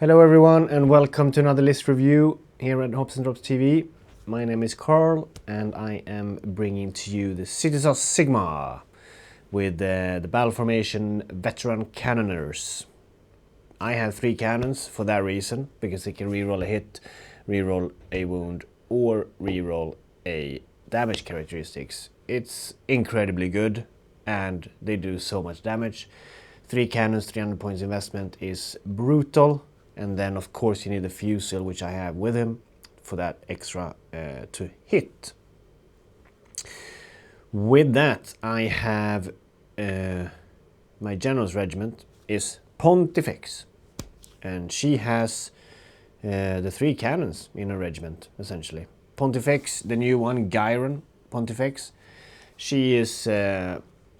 Hello everyone and welcome to another list review here at Hops and Drops TV. My name is Karl and I am bringing to you the Cities of Sigmar with the battle formation Veteran Cannoners. I have 3 cannons for that reason, because they can reroll a hit, reroll a wound or reroll a damage characteristics. It's incredibly good and they do so much damage. 3 cannons, 300 points investment is brutal. And then of course you need the Fusel, which I have with him, for that extra to hit. With that I have my General's Regiment is Pontifex. And she has the 3 cannons in her regiment, essentially. Pontifex, the new one, Ghyran Pontifex. She is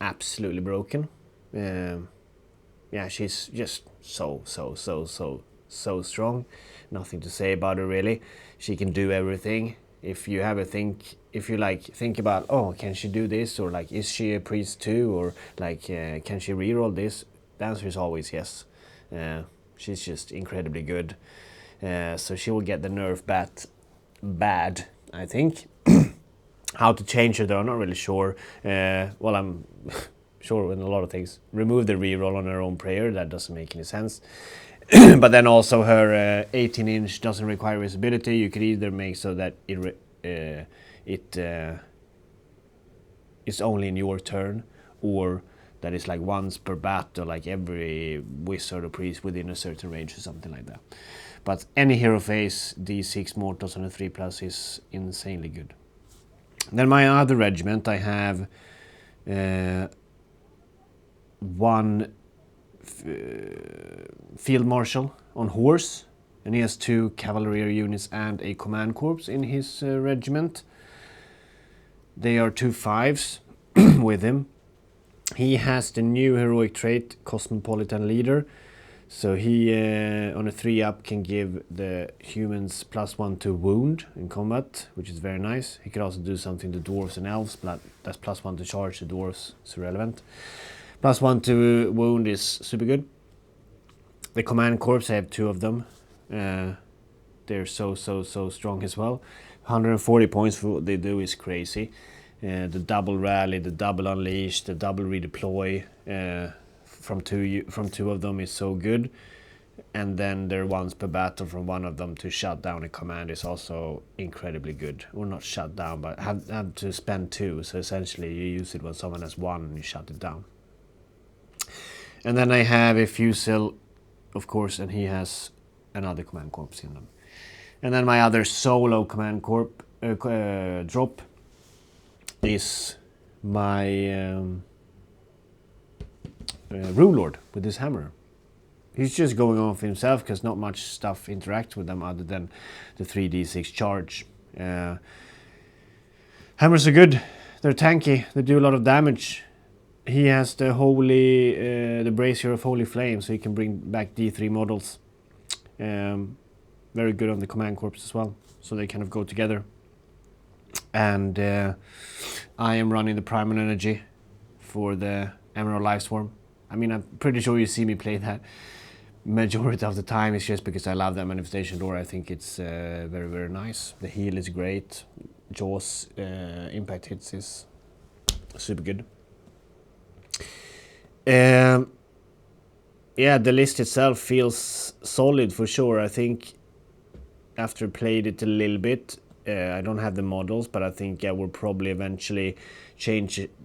absolutely broken. Yeah, she's just so strong. Nothing to say about her really. She can do everything. If you have a think about, oh, can she do this, or like, is she a priest too, or like, can she reroll this? The answer is always yes. She's just incredibly good. So she will get the nerf bad, I think. How to change her though, I'm not really sure. Well, I'm sure in a lot of things. Remove the reroll on her own prayer, that doesn't make any sense. But then also her 18-inch doesn't require visibility. You could either make so that it is only in your turn, or that is like once per battle, like every wizard or priest within a certain range or something like that. But any hero phase, D6 mortals on a 3+ is insanely good. Then my other regiment, I have one field marshal on horse, and he has 2 cavalry units and a command corps in his regiment. They are 2 5s with him. He has the new heroic trait Cosmopolitan Leader, so he on a 3+ can give the humans +1 to wound in combat, which is very nice. He could also do something to dwarves and elves, but that's +1 to charge. The dwarves is irrelevant. +1 to wound is super good. The command corps, I have 2 of them. They're so strong as well. 140 points for what they do is crazy. The double rally, the double unleash, the double redeploy from two of them is so good. And then there once per battle from one of them to shut down a command is also incredibly good. Or not shut down, but have to spend 2. So essentially you use it when someone has 1 and you shut it down. And then I have a Fusel, of course, and he has another command corps in them. And then my other solo command corps drop is my Rune Lord with his hammer. He's just going on for himself because not much stuff interacts with them other than the 3d6 charge. Hammers are good. They're tanky. They do a lot of damage. He has the the Brazier of Holy Flame, so he can bring back D3 models. Very good on the command corps as well, so they kind of go together. And I am running the Primal energy for the Emerald Liveswarm. I mean, I'm pretty sure you see me play that majority of the time. It's just because I love that manifestation door. I think it's very nice. The heal is great. Jaws impact hits is super good. Yeah, the list itself feels solid for sure. I think after played it a little bit, I don't have the models, but I think I will probably eventually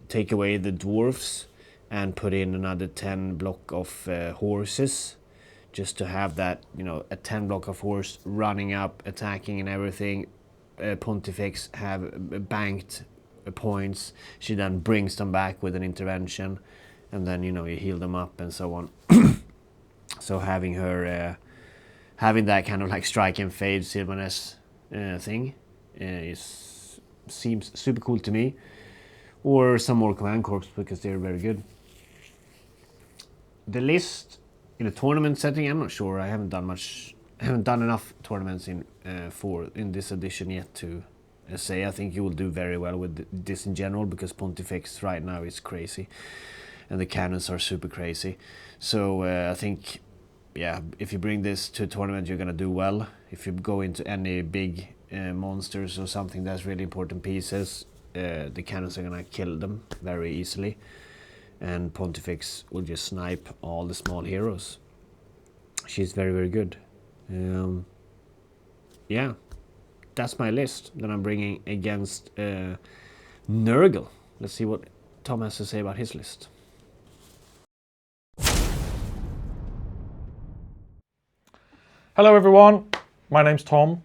take away the dwarves and put in another 10 block of horses, just to have that, you know, a 10 block of horse running up, attacking and everything. Pontifex have banked points. She then brings them back with an intervention, and then, you know, you heal them up and so on. So having her having that kind of like strike and fade Sylvanas thing seems super cool to me. Or some more command corps, because they're very good. The list in a tournament setting, I'm not sure. I haven't done enough tournaments in this edition yet to say. I think you will do very well with this in general, because Pontifex right now is crazy and the cannons are super crazy. So I think yeah, if you bring this to a tournament, you're gonna do well. If you go into any big monsters or something that's really important pieces, the cannons are gonna kill them very easily, and Pontifex will just snipe all the small heroes. She's very, very good. Yeah, that's my list that I'm bringing against Nurgle. Let's see what Tom has to say about his list. Hello everyone, my name's Tom,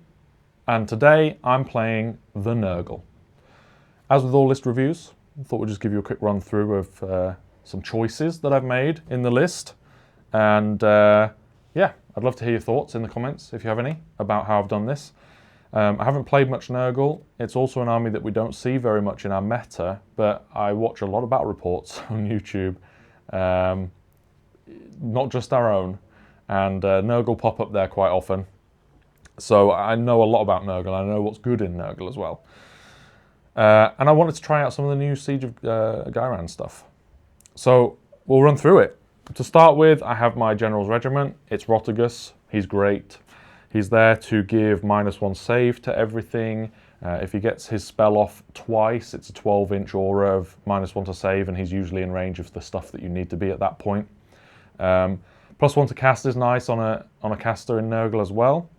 and today I'm playing the Nurgle. As with all list reviews, I thought we'd just give you a quick run through of some choices that I've made in the list. And yeah, I'd love to hear your thoughts in the comments, if you have any, about how I've done this. I haven't played much Nurgle. It's also an army that we don't see very much in our meta, but I watch a lot of battle reports on YouTube, not just our own. And Nurgle pop up there quite often. So I know a lot about Nurgle. I know what's good in Nurgle as well. And I wanted to try out some of the new Siege of Ghyran stuff. So we'll run through it. To start with, I have my General's Regiment. It's Rotigus. He's great. He's there to give -1 save to everything. If he gets his spell off twice, it's a 12-inch aura of -1 to save, and he's usually in range of the stuff that you need to be at that point. +1 to cast is nice on a caster in Nurgle as well.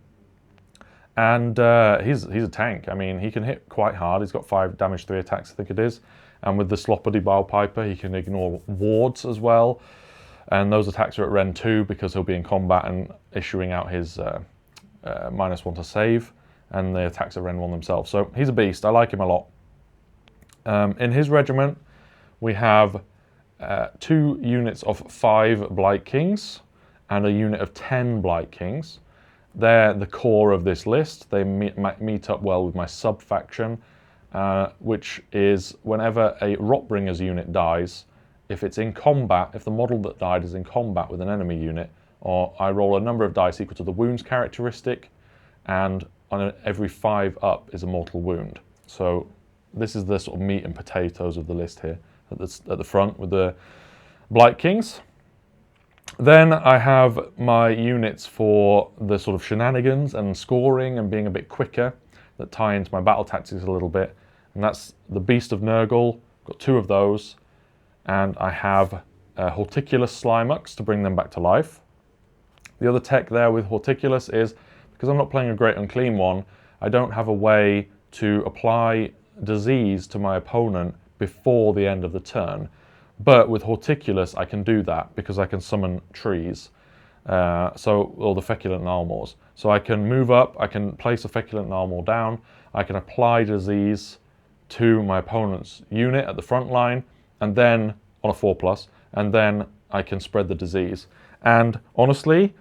And he's a tank. I mean, he can hit quite hard. He's got 5 damage, 3 attacks, I think it is. And with the Sloppity Bilepiper, he can ignore wards as well. And those attacks are at Ren 2 because he'll be in combat and issuing out his -1 to save. And the attacks are Ren 1 themselves. So he's a beast. I like him a lot. In his regiment, we have 2 units of 5 Blightkings and a unit of 10 Blightkings. They're the core of this list. They meet up well with my sub-faction, which is whenever a Rotbringer's unit dies, if it's in combat, if the model that died is in combat with an enemy unit, or I roll a number of dice equal to the wounds characteristic, and on every 5 up is a mortal wound. So this is the sort of meat and potatoes of the list here at the front with the Blightkings. Then I have my units for the sort of shenanigans and scoring and being a bit quicker that tie into my battle tactics a little bit. And that's the Beast of Nurgle, got 2 of those. And I have Horticulous Slimux to bring them back to life. The other tech there with Horticulous is, because I'm not playing a Great Unclean one, I don't have a way to apply disease to my opponent before the end of the turn. But with Horticulous, I can do that because I can summon trees, or the Feculent Gnarlmaws. So I can move up, I can place a Feculent Gnarlmaw down, I can apply disease to my opponent's unit at the front line, and then on a 4+, and then I can spread the disease. And honestly,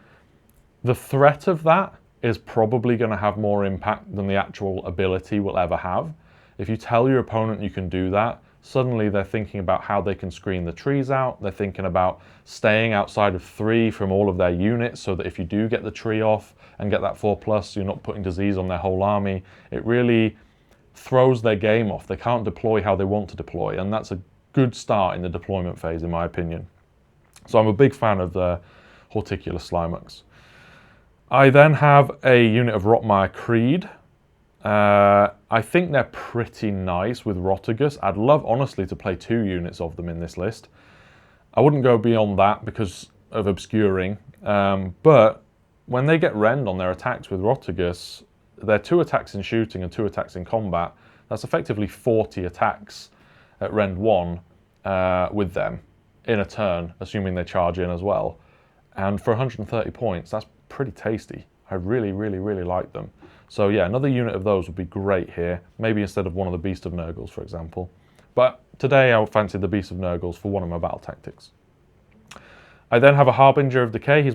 the threat of that is probably going to have more impact than the actual ability will ever have. If you tell your opponent you can do that, suddenly they're thinking about how they can screen the trees out. They're thinking about staying outside of 3 from all of their units so that if you do get the tree off and get that 4+, you're not putting disease on their whole army. It really throws their game off. They can't deploy how they want to deploy, and that's a good start in the deployment phase, in my opinion. So I'm a big fan of the Horticulous Slimux. I then have a unit of Rotmire Creed. I think they're pretty nice with Rotigus. I'd love, honestly, to play 2 units of them in this list. I wouldn't go beyond that because of obscuring, but when they get rend on their attacks with Rotigus, they're 2 attacks in shooting and 2 attacks in combat. That's effectively 40 attacks at rend 1 with them in a turn, assuming they charge in as well. And for 130 points, that's pretty tasty. I really, really, really like them. So yeah, another unit of those would be great here. Maybe instead of one of the Beast of Nurgles, for example. But today I fancy the Beast of Nurgles for one of my battle tactics. I then have a Harbinger of Decay. He's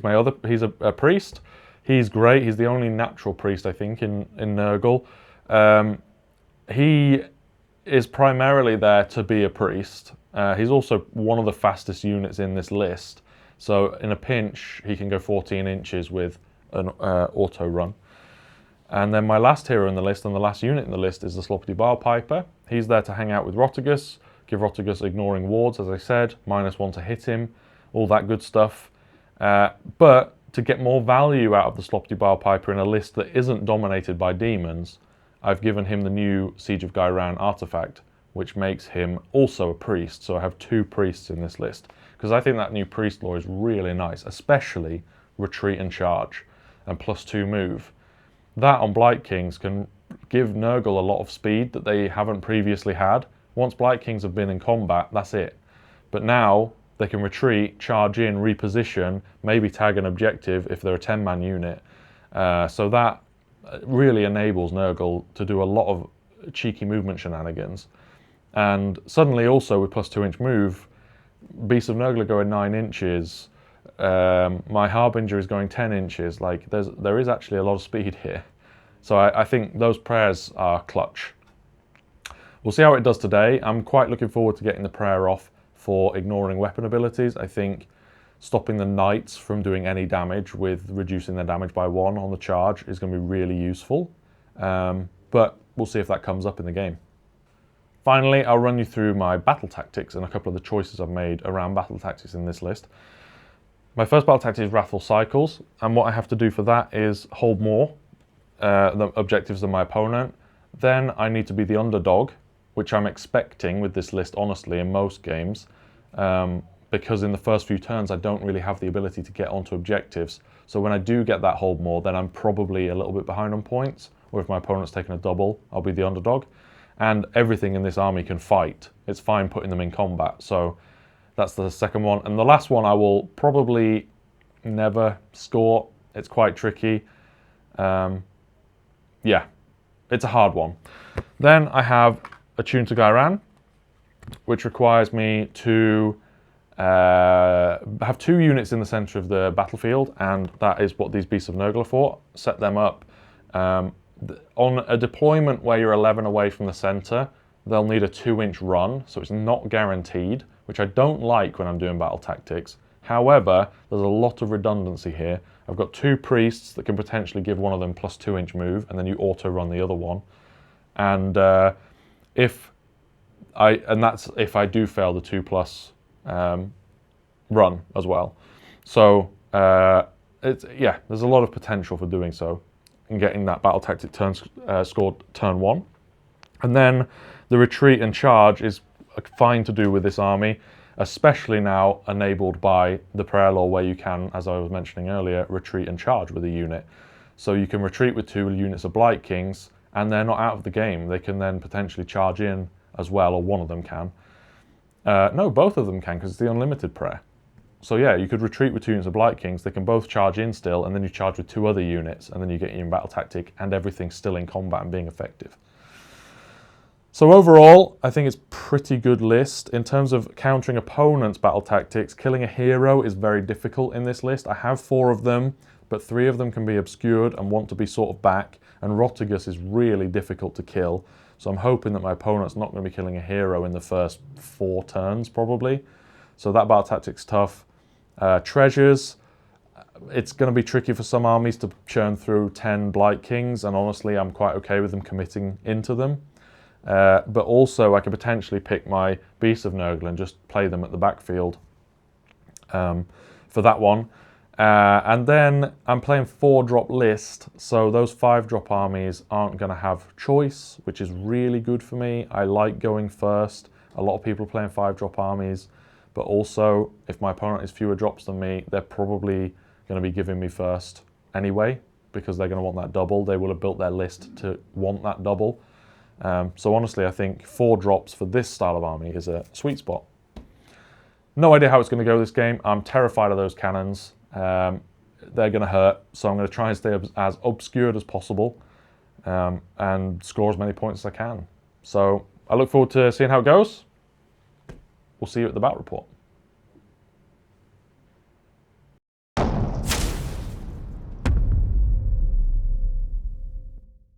a priest. He's great. He's the only natural priest, I think, in Nurgle. He is primarily there to be a priest. He's also one of the fastest units in this list. So in a pinch, he can go 14 inches with an auto run. And then my last hero in the list and the last unit in the list is the Sloppity Bilepiper. He's there to hang out with Rotigus, give Rotigus ignoring wards, as I said, -1 to hit him, all that good stuff. But to get more value out of the Sloppity Bilepiper in a list that isn't dominated by demons, I've given him the new Siege of Ghyran artifact, which makes him also a priest. So I have 2 priests in this list, because I think that new priest lore is really nice, especially retreat and charge and +2 move. That on Blightkings can give Nurgle a lot of speed that they haven't previously had. Once Blightkings have been in combat, that's it. But now they can retreat, charge in, reposition, maybe tag an objective if they're a 10-man unit. So that really enables Nurgle to do a lot of cheeky movement shenanigans. And suddenly also with +2 inch move, Beasts of Nurgle are going 9 inches, my Harbinger is going 10 inches, like there is actually a lot of speed here. So I think those prayers are clutch. We'll see how it does today. I'm quite looking forward to getting the prayer off for ignoring weapon abilities. I think stopping the knights from doing any damage with reducing their damage by 1 on the charge is going to be really useful. But we'll see if that comes up in the game. Finally, I'll run you through my battle tactics and a couple of the choices I've made around battle tactics in this list. My first battle tactic is Wrathful Cycles, and what I have to do for that is hold more the objectives than my opponent. Then I need to be the underdog, which I'm expecting with this list, honestly, in most games, because in the first few turns I don't really have the ability to get onto objectives. So when I do get that hold more, then I'm probably a little bit behind on points, or if my opponent's taken a double, I'll be the underdog. And everything in this army can fight. It's fine putting them in combat, so that's the second one. And the last one I will probably never score. It's quite tricky. Yeah, it's a hard one. Then I have Attuned to Ghyran, which requires me to have 2 units in the centre of the battlefield, and that is what these Beasts of Nurgle are for. Set them up. On a deployment where you're 11 away from the centre, they'll need a 2-inch run, so it's not guaranteed, which I don't like when I'm doing battle tactics. However, there's a lot of redundancy here. I've got 2 priests that can potentially give one of them +2-inch move, and then you auto-run the other one. And that's if I do fail the 2+ run as well. So there's a lot of potential for doing so and getting that battle tactic scored turn 1. And then the retreat and charge is fine to do with this army, especially now enabled by the prayer lore, where you can, as I was mentioning earlier, retreat and charge with a unit. So you can retreat with 2 units of Blightkings, and they're not out of the game. They can then potentially charge in as well, or one of them can. No, both of them can, because it's the unlimited prayer. So yeah, you could retreat with 2 units of Blightkings, they can both charge in still, and then you charge with 2 other units, and then you get your battle tactic, and everything's still in combat and being effective. So overall, I think it's a pretty good list. In terms of countering opponents' battle tactics, killing a hero is very difficult in this list. I have 4 of them, but 3 of them can be obscured and want to be sort of back, and Rotigus is really difficult to kill. So I'm hoping that my opponent's not going to be killing a hero in the first 4 turns, probably. So that battle tactic's tough. Treasures, it's going to be tricky for some armies to churn through 10 Blightkings, and honestly, I'm quite okay with them committing into them. But also, I could potentially pick my Beasts of Nurgle and just play them at the backfield for that one. And then I'm playing 4-drop list, so those 5-drop armies aren't going to have choice, which is really good for me. I like going first. A lot of people are playing 5-drop armies, but also if my opponent is fewer drops than me, they're probably going to be giving me first anyway, because they're going to want that double. They will have built their list to want that double. So honestly, I think 4 drops for this style of army is a sweet spot. No idea how it's going to go this game. I'm terrified of those cannons. They're going to hurt, so I'm going to try and stay as obscured as possible and score as many points as I can. So I look forward to seeing how it goes. We'll see you at the battle report.